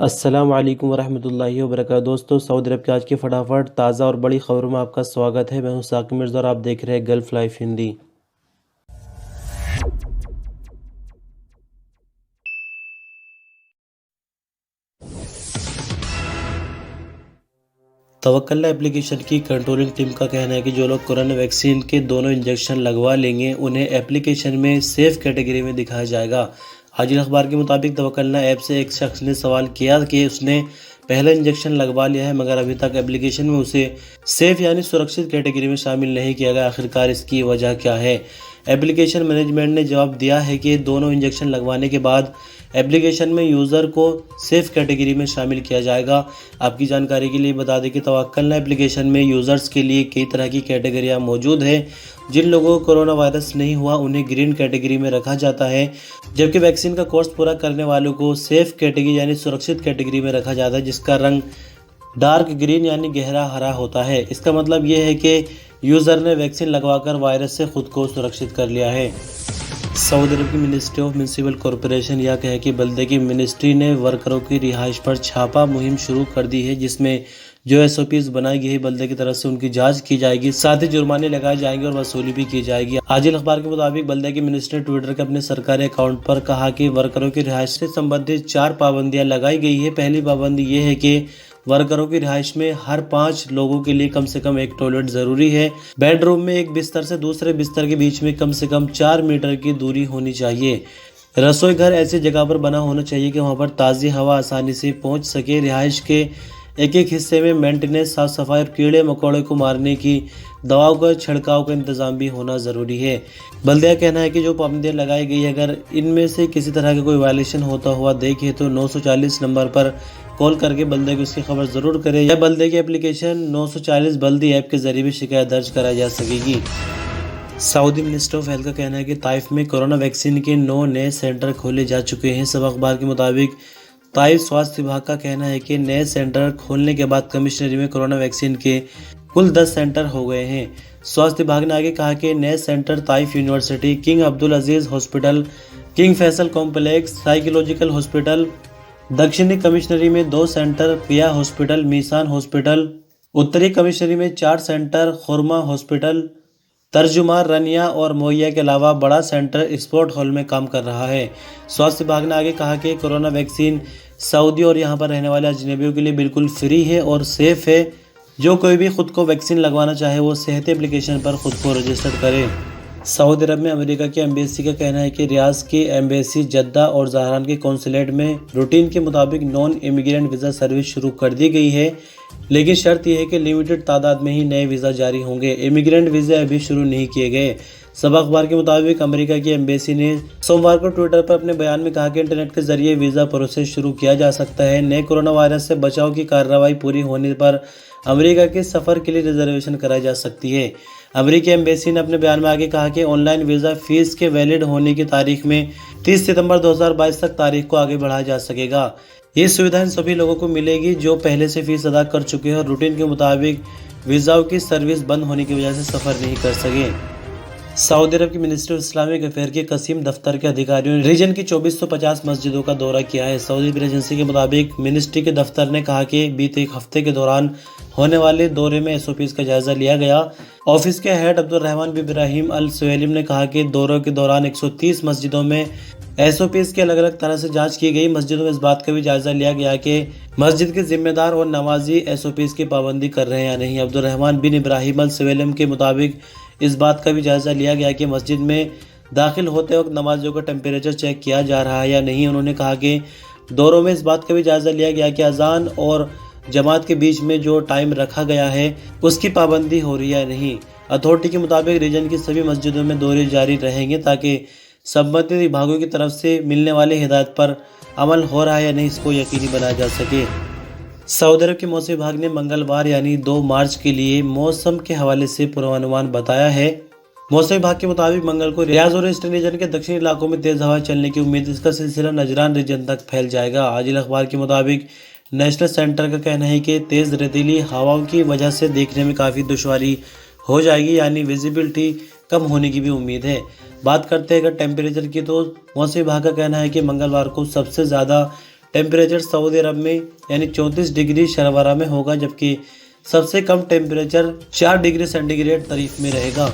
السلام علیکم ورحمۃ اللہ وبرکاتہ۔ دوستو، سعودی عرب کے آج کی فٹافٹ تازہ اور بڑی خبروں میں آپ کا سواگت ہے۔ میں ہوں ثاقب مرزا اور آپ دیکھ رہے ہیں گلف لائف ہندی۔ توکلنا اپلیکیشن کی کنٹرولنگ ٹیم کا کہنا ہے کہ جو لوگ کورونا ویکسین کے دونوں انجیکشن لگوا لیں گے انہیں اپلیکیشن میں سیف کیٹیگری میں دکھایا جائے گا۔ آج اخبار کے مطابق توکلنا ایپ سے ایک شخص نے سوال کیا کہ اس نے پہلا انجیکشن لگوا لیا ہے مگر ابھی تک اپلیکیشن میں اسے سیف یعنی سرکشت کیٹیگری میں شامل نہیں کیا گیا۔ آخرکار اس کی وجہ کیا ہے؟ اپلیکیشن مینجمنٹ نے جواب دیا ہے کہ دونوں انجیکشن لگوانے کے بعد اپلیکیشن میں یوزر کو سیف کیٹیگری میں شامل کیا جائے گا۔ آپ کی جانکاری کے لیے بتا دیں کہ توکلنا اپلیکیشن میں یوزرز کے لیے کئی طرح کی کیٹیگریاں موجود ہیں۔ جن لوگوں کو کورونا وائرس نہیں ہوا انہیں گرین کیٹیگری میں رکھا جاتا ہے، جبکہ ویکسین کا کورس پورا کرنے والوں کو سیف کیٹیگری یعنی سرکشت کیٹیگری میں رکھا جاتا ہے، جس کا رنگ ڈارک گرین یعنی گہرا ہرا ہوتا ہے۔ اس کا مطلب یہ ہے کہ یوزر نے ویکسین لگوا کر وائرس سے خود کو سرکشت کر لیا ہے۔ سعودی عرب کی منسٹری آف میونسپل کارپوریشن یا کہے کہ بلدے کی منسٹری نے ورکروں کی رہائش پر چھاپا مہم شروع کر دی ہے، جس میں جو SOPs بنائی گئی ہے بلدے کی طرف سے ان کی جانچ کی جائے گی، ساتھ ہی جرمانے لگائے جائیں گے اور وصولی بھی کی جائے گی۔ آج اخبار کے مطابق بلدے کی منسٹری نے ٹویٹر کے اپنے سرکاری اکاؤنٹ پر کہا کہ ورکروں کی رہائش سے متعلق 4 پابندیاں لگائی گئی ہے۔ پہلی پابندی یہ ہے کہ ورکروں کی رہائش میں ہر 5 لوگوں کے لیے کم سے کم ایک ٹوائلٹ ضروری ہے۔ بیڈ روم میں ایک بستر سے دوسرے بستر کے بیچ میں کم سے کم 4 میٹر کی دوری ہونی چاہیے۔ رسوئی گھر ایسی جگہ پر بنا ہونا چاہیے کہ وہاں پر تازی ہوا آسانی سے پہنچ سکے۔ رہائش کے ایک حصے میں مینٹیننس، صاف صفائی اور کیڑے مکوڑے کو مارنے کی دواؤں کا چھڑکاؤ کا انتظام بھی ہونا ضروری ہے۔ بلدیہ کا کہنا ہے کہ جو پابندیاں لگائی گئی اگر ان میں سے کسی طرح کا کوئی وائلیشن ہوتا ہوا دیکھے تو 940 نمبر پر کال کر کے بلدے کو اس کی خبر ضرور کرے، یا بلدے کی اپلیکیشن 940 بلدی ایپ کے ذریعے بھی شکایت درج کرائی جا سکے گی۔ سعودی منسٹر آف ہیلتھ کا کہنا ہے کہ طائف میں کورونا ویکسین کے 9 نئے سینٹر کھولے جا چکے ہیں۔ سب اخبار کے مطابق طائف سواستھ وبھاگ کا کہنا ہے کہ نئے سینٹر کھولنے کے بعد کمشنری میں کورونا ویکسین کے کل 10 سینٹر ہو گئے ہیں۔ سواستھ وبھاگ نے آگے کہا کہ نئے centre Taif university, king Abdulaziz hospital, king Faisal complex, psychological hospital, دکشنی کمشنری میں 2 سینٹر، پیا ہاسپٹل، میسان ہاسپٹل، اتری کمشنری میں 4 سینٹر، خورما ہاسپٹل، ترجمہ، رنیا اور مویا کے علاوہ بڑا سینٹر ایکسپورٹ ہال میں کام کر رہا ہے۔ سواستھ وبھاگ نے آگے کہا کہ کورونا ویکسین سعودی اور یہاں پر رہنے والے اجنبیوں کے لیے بالکل فری ہے اور سیف ہے۔ جو کوئی بھی خود کو ویکسین لگوانا چاہے وہ صحت اپلیکیشن پر خود کو رجسٹر کرے۔ سعودی عرب میں امریکہ کی ایمبیسی کا کہنا ہے کہ ریاض کی ایمبیسی، جدہ اور زہران کے قونصلیٹ میں روٹین کے مطابق نان امیگرینٹ ویزا سروس شروع کر دی گئی ہے، لیکن شرط یہ ہے کہ لمیٹڈ تعداد میں ہی نئے ویزا جاری ہوں گے۔ امیگرینٹ ویزے ابھی شروع نہیں کیے گئے۔ سب اخبار کے مطابق امریکہ کی ایمبیسی نے سوموار کو ٹویٹر پر اپنے بیان میں کہا کہ انٹرنیٹ کے ذریعے ویزا پروسیس شروع کیا جا سکتا ہے۔ نئے کورونا وائرس سے بچاؤ کی کارروائی پوری ہونے پر امریکہ کے سفر کے لیے ریزرویشن کرائی جا سکتی ہے۔ امریکی ایمبیسی نے اپنے بیان میں آگے کہا کہ آن لائن ویزا فیس کے ویلڈ ہونے کی تاریخ میں 30 ستمبر 2022 تک تاریخ کو آگے بڑھایا جا سکے گا۔ یہ سویدھا ان سبھی لوگوں کو ملے گی جو پہلے سے فیس ادا کر چکے ہیں اور روٹین کے مطابق ویزاؤں کی سروس بند ہونے کی وجہ سے سفر نہیں کر سکے۔ سعودی عرب کی منسٹری آف اسلامک افیئر کے قسیم دفتر کے ادھیکاریوں نے ریجن کی 2450 مسجدوں کا دورہ کیا ہے۔ سعودی پریس ایجنسی کے مطابق منسٹری کے دفتر نے کہا کہ بیتے ایک ہفتے کے دوران ہونے والے دورے میں SOPs کا جائزہ لیا گیا۔ آفس کے ہیڈ عبدالرحمان بن ابراہیم السویلم نے کہا کہ دوروں کے دوران 130 مسجدوں میں SOPs کی الگ الگ طرح سے جانچ کی گئی۔ مسجدوں میں اس بات کا بھی جائزہ لیا گیا کہ مسجد کے ذمہ دار اور نمازی SOPs کی پابندی کر رہے ہیں یا نہیں۔ عبدالرحمان بن ابراہیم السویلم کے مطابق اس بات کا بھی جائزہ لیا گیا کہ مسجد میں داخل ہوتے وقت نمازیوں کا ٹیمپریچر چیک کیا جا رہا ہے یا نہیں۔ انہوں نے کہا کہ دوروں میں اس بات کا بھی جائزہ لیا گیا کہ اذان اور جماعت کے بیچ میں جو ٹائم رکھا گیا ہے اس کی پابندی ہو رہی ہے یا نہیں۔ اتھارٹی کے مطابق ریجن کی سبھی مسجدوں میں دورے جاری رہیں گے تاکہ سبمت وبھاگوں کی طرف سے ملنے والے ہدایت پر عمل ہو رہا ہے یا نہیں اس کو یقینی بنایا جا سکے۔ سعودی عرب کے موسم وبھاگ نے منگلوار یعنی 2 مارچ کے لیے موسم کے حوالے سے پورانومان بتایا ہے۔ موسم وبھاگ کے مطابق منگل کو ریاض اور ایسٹرن ریجن کے دکشنی علاقوں میں تیز ہوا چلنے کی امید، اس کا سلسلہ نجران ریجن تک پھیل جائے گا۔ عاجل اخبار کے مطابق نیشنل سینٹر کا کہنا ہے کہ تیز ریتیلی ہواؤں کی وجہ سے دیکھنے میں کافی دشواری ہو جائے گی، یعنی ویزیبلٹی کم ہونے کی بھی امید ہے۔ بات کرتے ہیں اگر ٹیمپریچر کی تو موسم وبھاگ کا کہنا ہے کہ منگلوار کو سب سے زیادہ टेम्परेचर सऊदी अरब में यानी 34 डिग्री शर्वरा में होगा, जबकि सबसे कम टेम्परेचर 4 डिग्री सेंटीग्रेड तरीफ में रहेगा।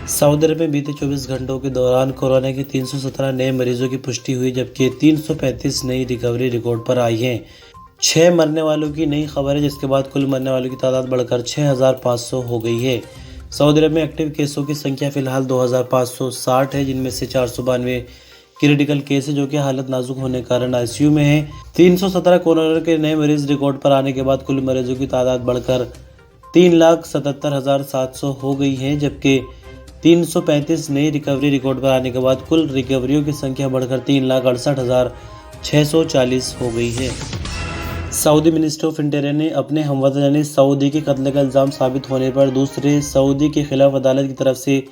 सऊदी अरब में बीते 24 घंटों के दौरान कोरोना के 317 नए मरीजों की पुष्टि हुई, जबकि 335 नई रिकवरी रिकॉर्ड पर आई हैं। 6 मरने वालों की नई खबर है, जिसके बाद कुल मरने वालों की तादाद बढ़कर 6500 हो गई है। सऊदी अरब में एक्टिव केसों की संख्या फिलहाल 2560 है, जिनमें से 492 क्रिटिकल केस है जो कि हालत नाजुक होने के कारण आईसीयू में है। 317 कोरोना के नए मरीज रिकॉर्ड पर आने के बाद कुल मरीजों की तादाद बढ़कर 3,77,700 हो गई है, जबकि 335 नई रिकवरी रिकॉर्ड पर आने के बाद कुल रिकवरियों की संख्या बढ़कर 3,68,640 हो गई है। सऊदी मिनिस्टर ऑफ इंटीरियर ने अपने हमवतन यानी सऊदी के कत्ल का इल्ज़ाम साबित होने पर दूसरे सऊदी के खिलाफ अदालत की तरफ से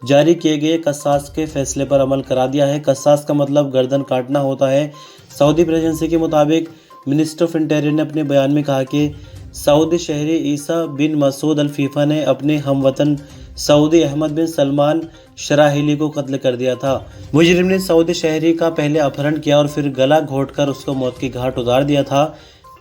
जारी किए गए कसास के फैसले पर अमल करा दिया है। कसास का मतलब गर्दन काटना होता है। सऊदी प्रेस एजेंसी के मुताबिक मिनिस्टर ऑफ इंटीरियर ने अपने बयान में कहा कि सऊदी शहरी ईसा बिन मसूद अल फीफा ने अपने हमवतन सऊदी अहमद बिन सलमान शराहिली को कत्ल कर दिया था। मुजरिम ने सऊदी शहरी का पहले अपहरण किया और फिर गला घोंटकर उसको मौत की घाट उतार दिया था।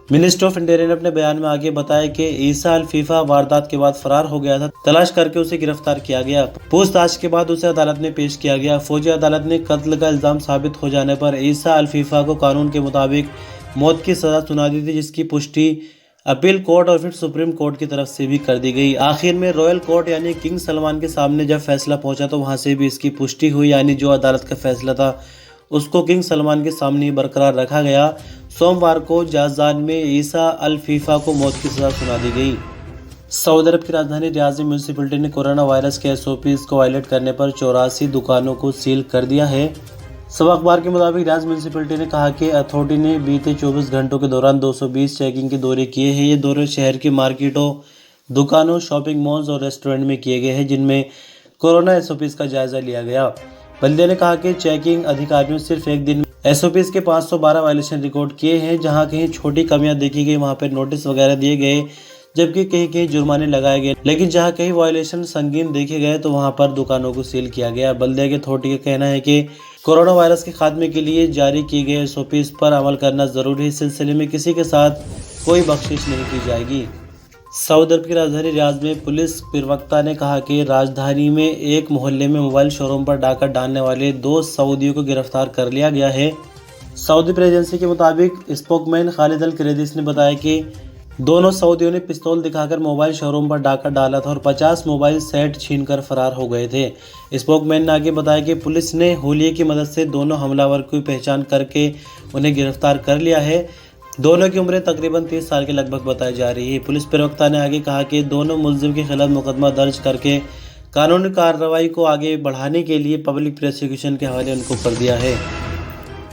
मिनिस्टर ऑफ इंटीरियर ने अपने बयान में आगे बताया कि ईसा अल फीफा वारदात के बाद फरार हो गया था। तलाश करके उसे गिरफ्तार किया गया। पूछताछ के बाद उसे अदालत में पेश किया गया। फौजी अदालत ने कत्ल का इल्जाम साबित हो जाने पर ईसा अल फीफा को कानून के मुताबिक मौत की सजा सुना दी थी, जिसकी पुष्टि अपील कोर्ट और फिर सुप्रीम कोर्ट की तरफ से भी कर दी गई। आखिर में रॉयल कोर्ट यानी किंग सलमान के सामने जब फैसला पहुंचा तो वहां से भी इसकी पुष्टि हुई, यानी जो अदालत का फैसला था उसको किंग सलमान के सामने बरकरार रखा गया। सोमवार को जाजान में ईसा अल फीफा को मौत की सजा सुना दी गई। सऊदी अरब की राजधानी रियाद में म्यूनिसिपैलिटी ने कोरोना वायरस के एसओपीज को वायलेट करने पर 84 दुकानों को सील कर दिया है। सब अखबार के मुताबिक रियाद म्यूनिसिपैलिटी ने कहा कि अथॉरिटी ने बीते 24 घंटों के दौरान 220 चेकिंग के दौरे किए हैं। ये दौरे शहर की मार्केटों, दुकानों, शॉपिंग मॉल्स और रेस्टोरेंट में किए गए हैं, जिनमें कोरोना एसओपीज का जायजा लिया गया। बल्दिया ने कहा कि चेकिंग अधिकारियों सिर्फ एक दिन एसओपीज के 512 वायलेशन रिकॉर्ड किए हैं। जहां कहीं छोटी कमियां देखी गई वहां पर नोटिस वगैरह दिए गए, जबकि कहीं कहीं जुर्माने लगाए गए, लेकिन जहां कहीं वायलेशन संगीन देखे गए तो वहां पर दुकानों को सील किया गया। बल्दिया के अथॉरिटी का कहना है कि कोरोना वायरस के खात्मे के लिए जारी किए गए एसओपीज पर अमल करना जरूरी है। इस सिलसिले में किसी के साथ कोई बख्शिश नहीं की जाएगी। सऊदी अरब की राजधानी रियाद में पुलिस प्रवक्ता ने कहा कि राजधानी में एक मोहल्ले में मोबाइल शोरूम पर डाका डालने वाले 2 सऊदियों को गिरफ्तार कर लिया गया है। सऊदी प्रेस एजेंसी के मुताबिक स्पोकमैन खालिद अल क्रेदिस ने बताया कि दोनों सऊदियों ने पिस्तौल दिखाकर मोबाइल शोरूम पर डाका डाला था और 50 मोबाइल सेट छीनकर फरार हो गए थे। स्पोकमैन ने आगे बताया कि पुलिस ने होलिये की मदद से दोनों हमलावर की पहचान करके उन्हें गिरफ्तार कर लिया है। दोनों की उम्रें तकरीबन 30 साल के लगभग बताई जा रही है। पुलिस प्रवक्ता ने आगे कहा कि दोनों मुलजिम के खिलाफ मुकदमा दर्ज करके कानूनी कार्रवाई को आगे बढ़ाने के लिए पब्लिक प्रोसिक्यूशन के हवाले उनको कर दिया है।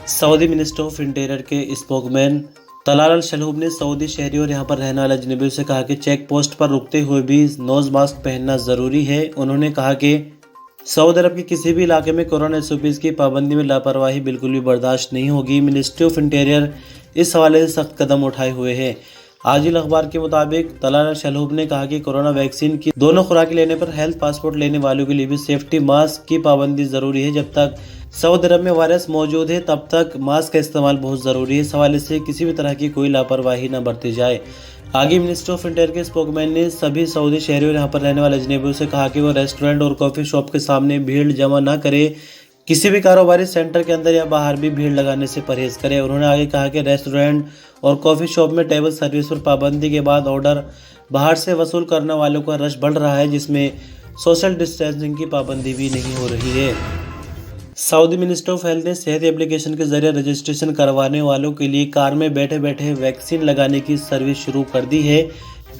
सऊदी मिनिस्टर ऑफ इंटीरियर के स्पोकमैन तलाल अल शलूब ने सऊदी शहरी और यहाँ पर रहने वाले अजनबियों से कहा कि चेक पोस्ट पर रुकते हुए भी नोज मास्क पहनना ज़रूरी है। उन्होंने कहा कि सऊदी अरब के किसी भी इलाके में कोरोना एसओपीज की पाबंदी में लापरवाही बिल्कुल भी बर्दाश्त नहीं होगी। मिनिस्ट्री ऑफ इंटीरियर इस हवाले से सख्त कदम उठाए हुए है। आजिल अखबार के मुताबिक तलाल अल शलूब ने कहा कि कोरोना वैक्सीन की दोनों खुराकें लेने पर हेल्थ पासपोर्ट लेने वालों के लिए भी सेफ्टी मास्क की पाबंदी ज़रूरी है। जब तक सऊदी अरब में वायरस मौजूद है तब तक मास्क का इस्तेमाल बहुत ज़रूरी है। इस हवाले से किसी भी तरह की कोई लापरवाही न बरती जाए। आगे मिनिस्टर ऑफ इंटीरियर के स्पोकमैन ने सभी सऊदी शहरियों और यहाँ पर रहने वाले अजनबियों से कहा कि वो रेस्टोरेंट और कॉफ़ी शॉप के सामने भीड़ जमा न करे। किसी भी कारोबारी सेंटर के अंदर या बाहर भी भीड़ लगाने से परहेज करें। उन्होंने आगे कहा कि रेस्टोरेंट और कॉफ़ी शॉप में टेबल सर्विस पर पाबंदी के बाद ऑर्डर बाहर से वसूल करने वालों का रश बढ़ रहा है, जिसमें सोशल डिस्टेंसिंग की पाबंदी भी नहीं हो रही है। सऊदी मिनिस्टर ऑफ हेल्थ ने सेहत एप्लीकेशन के जरिए रजिस्ट्रेशन करवाने वालों के लिए कार में बैठे बैठे वैक्सीन लगाने की सर्विस शुरू कर दी है।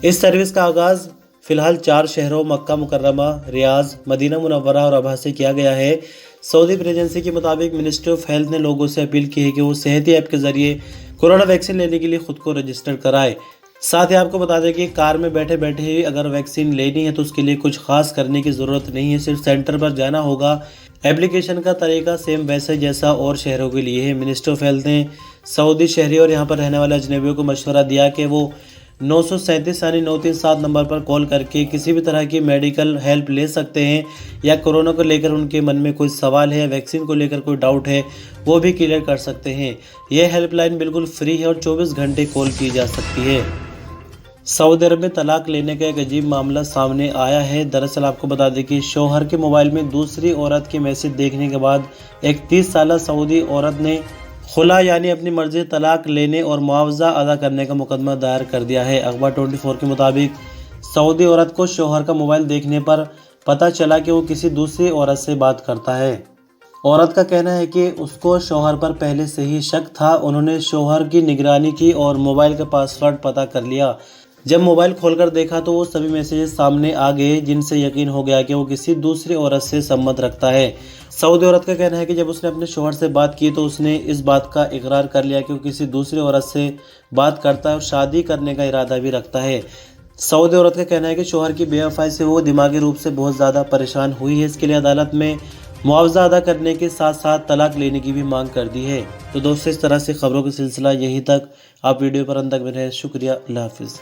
इस सर्विस का आगाज़ फिलहाल 4 शहरों मक्का मुकर्रमा, रियाज, मदीना मुनव्वरा और अबहा से किया गया है। सऊदी प्रेस एजेंसी के मुताबिक मिनिस्ट्री ऑफ हेल्थ ने लोगों से अपील की है कि वो सेहती ऐप के जरिए कोरोना वैक्सीन लेने के लिए खुद को रजिस्टर कराए। साथ ही आपको बता दें कि कार में बैठे बैठे ही अगर वैक्सीन लेनी है तो उसके लिए कुछ खास करने की ज़रूरत नहीं है, सिर्फ सेंटर पर जाना होगा। एप्लीकेशन का तरीका सेम वैसे जैसा और शहरों के लिए है। मिनिस्टर ऑफ हेल्थ ने सऊदी शहरी और यहाँ पर रहने वाले अजनबियों को मशवरा दिया कि वो 937 यानी 937 नंबर पर कॉल करके किसी भी तरह की मेडिकल हेल्प ले सकते हैं, या कोरोना को लेकर उनके मन में कोई सवाल है, वैक्सीन को लेकर कोई डाउट है, वो भी क्लियर कर सकते हैं। यह हेल्पलाइन बिल्कुल फ्री है और 24 घंटे कॉल की जा सकती है। सऊदी अरब में तलाक लेने का एक अजीब मामला सामने आया है। दरअसल आपको बता दें कि शौहर के मोबाइल में दूसरी औरत के मैसेज देखने के बाद एक 30 साला सऊदी औरत ने खुला यानी अपनी मर्जी से तलाक लेने और मुआवजा अदा करने का मुकदमा दायर कर दिया है। अखबार 24 के मुताबिक सऊदी औरत को शौहर का मोबाइल देखने पर पता चला कि वो किसी दूसरी औरत से बात करता है। औरत का कहना है कि उसको शौहर पर पहले से ही शक था। उन्होंने शौहर की निगरानी की और मोबाइल का पासवर्ड पता कर लिया। जब मोबाइल खोलकर देखा तो वो सभी मैसेजेस सामने आ गए, जिनसे यकीन हो गया कि वो किसी दूसरी औरत से संबंध रखता है। सऊदी औरत का कहना है कि जब उसने अपने शौहर से बात की तो उसने इस बात का इकरार कर लिया कि वो किसी दूसरी औरत से बात करता है और शादी करने का इरादा भी रखता है। सऊदी औरत का कहना है कि शौहर की बेवफाई से वो दिमागी रूप से बहुत ज़्यादा परेशान हुई है। इसके लिए अदालत में मुआवजा अदा करने के साथ साथ तलाक लेने की भी मांग कर दी है। तो दोस्तों, इस तरह से खबरों का सिलसिला यहीं तक। आप वीडियो पर अंत तक बने रहें। शुक्रिया। अल्लाह हाफिज़।